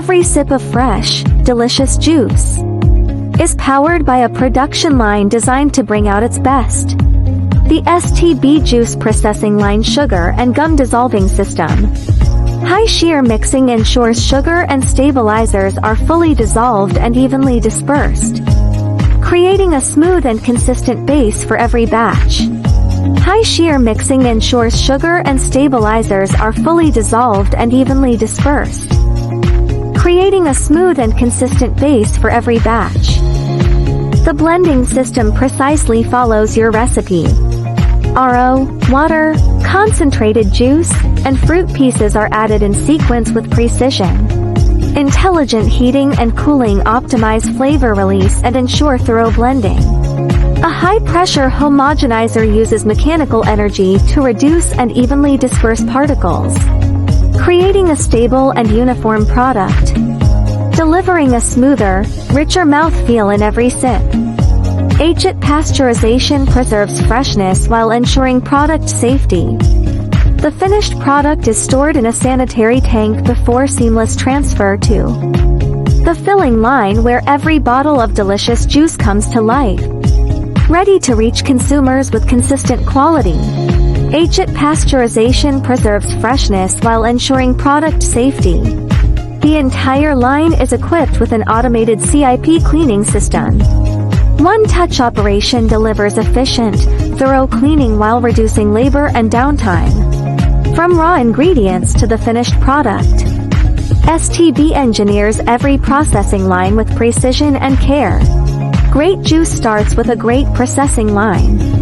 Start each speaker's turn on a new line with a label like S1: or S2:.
S1: Every sip of fresh, delicious juice is powered by a production line designed to bring out its best. The STB Juice Processing Line sugar and gum dissolving system. High shear mixing ensures sugar and stabilizers are fully dissolved and evenly dispersed, creating a smooth and consistent base for every batch. High shear mixing ensures sugar and stabilizers are fully dissolved and evenly dispersed, creating a smooth and consistent base for every batch. The blending system precisely follows your recipe. RO, water, concentrated juice, and fruit pieces are added in sequence with precision. Intelligent heating and cooling optimize flavor release and ensure thorough blending. A high-pressure homogenizer uses mechanical energy to reduce and evenly disperse particles, creating a stable and uniform product, delivering a smoother, richer mouthfeel in every sip. HTST pasteurization preserves freshness while ensuring product safety. The finished product is stored in a sanitary tank before seamless transfer to the filling line, where every bottle of delicious juice comes to life, ready to reach consumers with consistent quality. HTST pasteurization preserves freshness while ensuring product safety. The entire line is equipped with an automated CIP cleaning system. One-touch operation delivers efficient, thorough cleaning while reducing labor and downtime. From raw ingredients to the finished product, STB engineers every processing line with precision and care. Great juice starts with a great processing line.